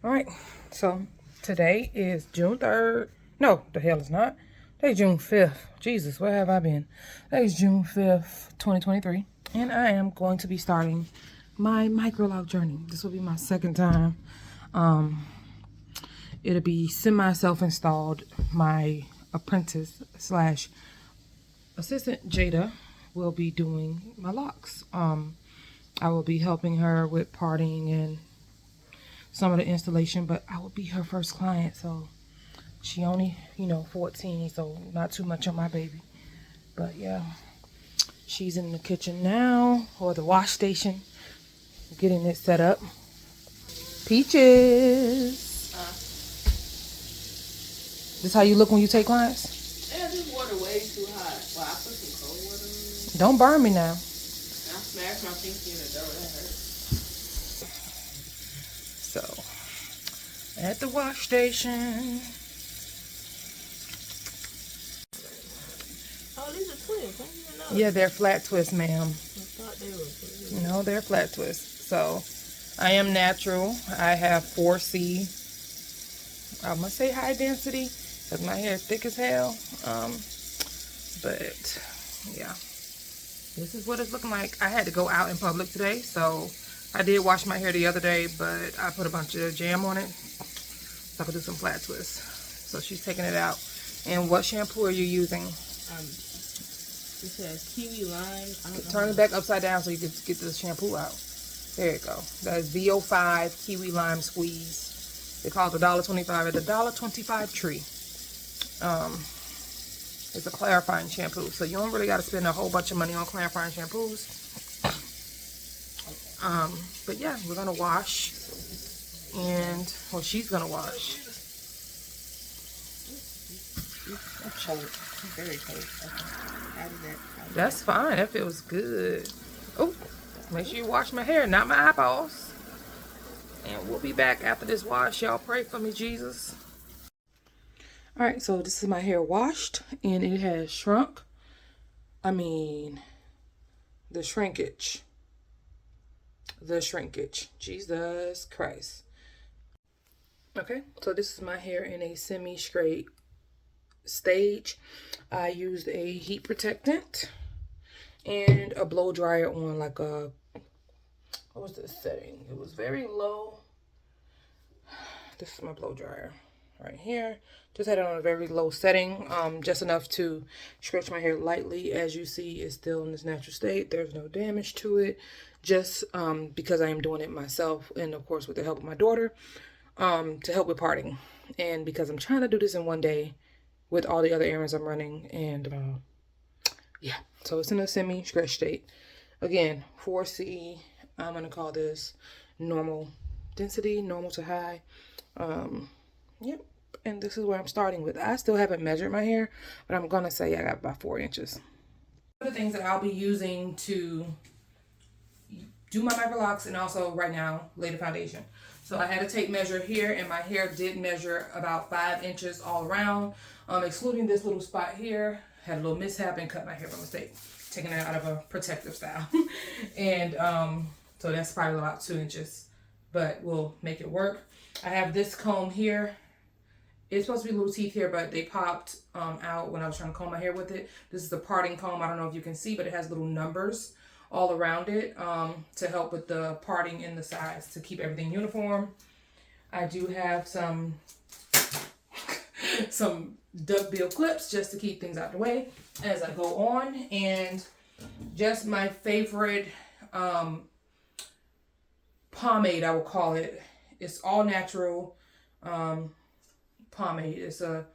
All right, so today is June 3rd. No, the hell it's not. Today's June 5th. Jesus, where have I been? Today's June 5th, 2023. And I am going to be starting my microloc journey. This will be my second time. It'll be semi-self-installed. My apprentice slash assistant Jada will be doing my locks. I will be helping her with parting and some of the installation, but I will be her first client, so she only 14, so not too much on my baby. But yeah, she's in the kitchen now, or the wash station, getting it set up. Peaches, this how you look when you take clients? Yeah, this water way too hot. Well, I put some cold water in. Don't burn me now. I smashed my pinky in the door. That hurt. So at the wash station. Oh, these are twins. I didn't even know. Yeah, they're flat twist, ma'am. I thought they were. No, they're flat twist. So I am natural. I have 4C. I must say high density because my hair is thick as hell. But yeah, this is what it's looking like. I had to go out in public today, so I did wash my hair the other day, but I put a bunch of jam on it so I could do some flat twists. So she's taking it out. And what shampoo are you using? It says kiwi lime. Turn it back upside down so you can get the shampoo out. There you go. That is VO5 Kiwi Lime Squeeze. They call it $1.25 at the $1.25 tree. It's a clarifying shampoo, so you don't really got to spend a whole bunch of money on clarifying shampoos. But yeah, we're gonna wash, and well, she's gonna wash. I'm cold. I'm very cold. That's fine. That feels good. Oh, make sure you wash my hair, not my eyeballs. And we'll be back after this wash. Y'all pray for me, Jesus. All right, so this is my hair washed, and it has shrunk. I mean, the shrinkage. Jesus Christ. Okay, so this is my hair in a semi-straight stage. I used a heat protectant and a blow dryer on like a, what was this setting? It was very low. This is my blow dryer right here. Just had it on a very low setting, just enough to stretch my hair lightly. As you see, it's still in its natural state. There's no damage to it, just because I am doing it myself, and of course with the help of my daughter, to help with parting, and because I'm trying to do this in one day with all the other errands I'm running. And yeah, so it's in a semi-stretch state. Again, 4C. I'm gonna call this normal density, normal to high. Yep, and this is where I'm starting with. I still haven't measured my hair, but I'm gonna say I got about 4 inches. One of the things that I'll be using to do my microlocs, and also right now lay the foundation. So I had a tape measure here, and my hair did measure about 5 inches all around, excluding this little spot here. Had a little mishap and cut my hair by mistake, taking it out of a protective style. And so that's probably about 2 inches, but we'll make it work. I have this comb here. It's supposed to be little teeth here, but they popped out when I was trying to comb my hair with it. This is the parting comb. I don't know if you can see, but it has little numbers all around it to help with the parting in the sides, to keep everything uniform. I do have some duckbill clips just to keep things out the way as I go on, and just my favorite pomade, I will call it. It's all natural pomade. It's a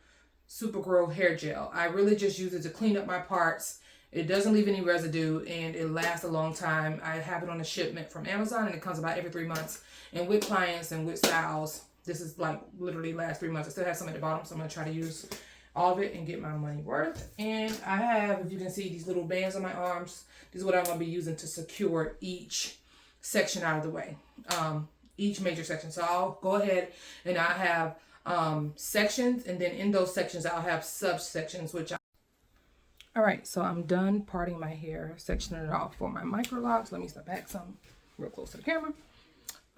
Supergirl hair gel. I really just use it to clean up my parts. It doesn't leave any residue, and it lasts a long time. I have it on a shipment from Amazon, and it comes about every 3 months. And with clients and with styles, this is like literally last 3 months. I still have some at the bottom, so I'm gonna try to use all of it and get my money worth. And I have, if you can see, these little bands on my arms. This is what I'm gonna be using to secure each section out of the way, each major section. So I'll go ahead and I have sections, and then in those sections I'll have subsections, which all right, so I'm done parting my hair, sectioning it off for my microlocs. Let me step back some real close to the camera.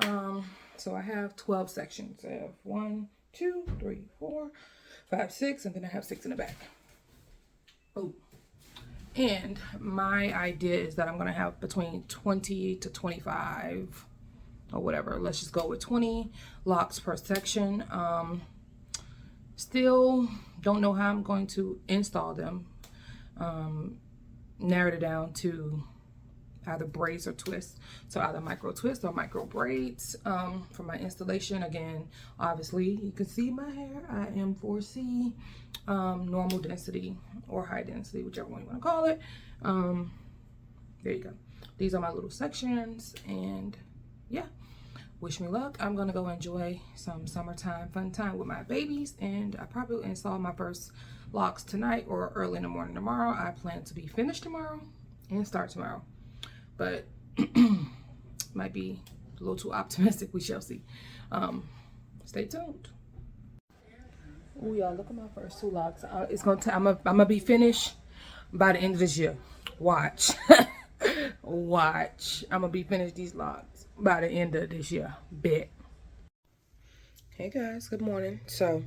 So I have 12 sections. I have 1, 2, 3, 4, 5, 6, and then I have 6 in the back. Oh. And my idea is that I'm gonna have between 20 to 25 or whatever. Let's just go with 20 locks per section. Still don't know how I'm going to install them. Narrowed it down to either braids or twists. So either micro twist or micro braids for my installation. Again, obviously you can see my hair. I am 4C, normal density or high density, whichever one you want to call it. There you go. These are my little sections, and yeah, wish me luck. I'm gonna go enjoy some summertime fun time with my babies, and I probably will install my first locks tonight or early in the morning tomorrow. I plan to be finished tomorrow and start tomorrow, but might be a little too optimistic. We shall see. Stay tuned. Oh, y'all, look at my first 2 locks. It's gonna I'm gonna be finished by the end of this year. Watch. Watch. I'm gonna be finished these locks by the end of this year. Bet. Hey guys, good morning. So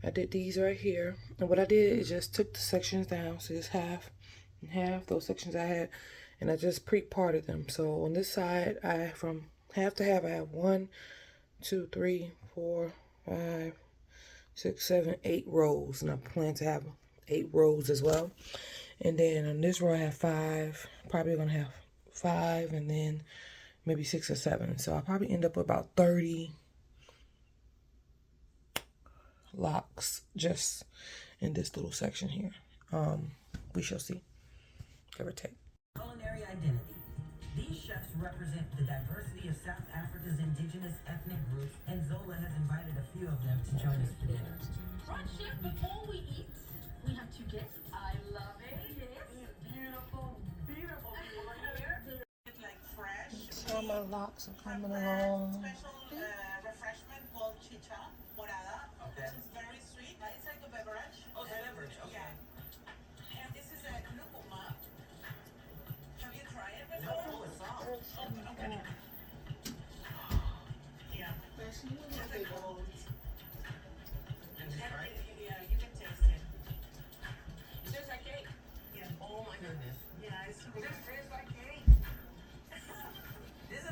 I did these right here, and what I did is just took the sections down, so just half and half those sections I had, and I just pre-parted them. So on this side, from half to half, I have 1, 2, 3, 4, 5, 6, 7, 8 rows, and I plan to have 8 rows as well. And then on this row I have 5, probably gonna have 5, and then maybe 6 or 7. So I'll probably end up with about 30 locks just in this little section here. We shall see, give or take. Culinary identity. These chefs represent the diversity of South Africa's indigenous ethnic groups, and Zola has invited a few of them to join us for dinner. Right, chef, before we eat, we have 2 guests. I love it. Yes. Beautiful, beautiful people are here. It's like fresh. Some of the locks are coming along. Special refreshment called chicha morada. Okay. Which is very sweet. It's like a beverage. Oh, it's a beverage. Okay. Yeah. And this is a lupuma. Have you tried it before? No, it's not. Okay. Yeah. There's more gold. Yeah, you can taste it. It tastes like cake. Yeah. Oh my goodness. Yeah, it's super. This tastes like cake. This is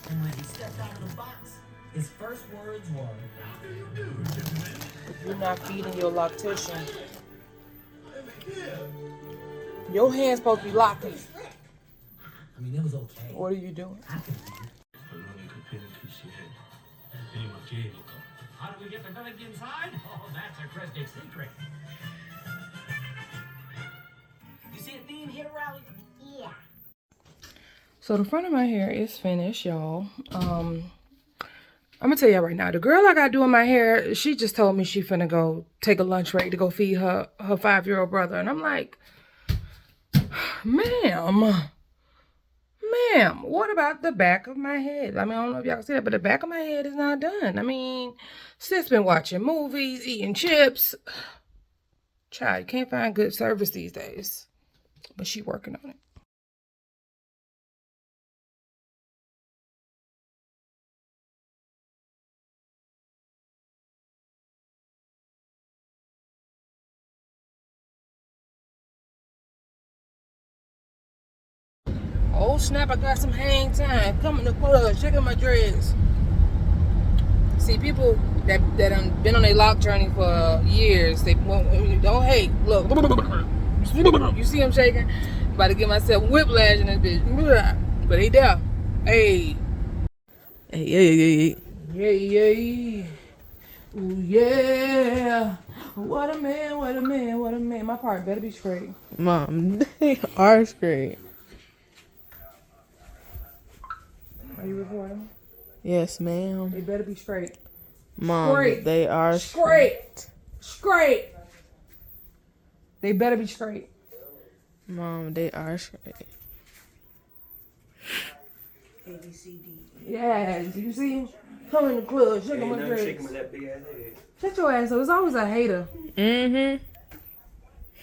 and when he stepped out of the box, his first words were, "How do you do, gentlemen?" You're not feeding your lactation. Your hand's supposed to be locking. I mean, it was okay. What are you doing? I could read it. How do we get the village inside? Oh, that's a cryptic secret. You see a theme here, Rally? Yeah. So the front of my hair is finished, y'all. I'm gonna tell y'all right now, the girl I got doing my hair, she just told me she finna go take a lunch break to go feed her 5-year-old brother. And I'm like, ma'am, what about the back of my head? I mean, I don't know if y'all can see that, but the back of my head is not done. I mean, sis been watching movies, eating chips. Child, you can't find good service these days. But she working on it. Oh snap, I got some hang time. Coming to club, checking my dreads. See, people that done been on a lock journey for years, they don't hate. Look, you see them shaking? About to get myself whiplash in this bitch. But they there. Hey. Hey. Yeah. Ooh, yeah. What a man. My part better be straight. Mom, they are straight. Are you recording? Yes, ma'am. They better be straight. Mom, Straight. they are Straight. They better be straight. Mom, they are straight. A, B, C, D, E. Yes, you see him? Come in the club, shake him Ain't with nothing dreads. shaking with that big ass head. Shut your ass up. It's always a hater. Mm-hmm.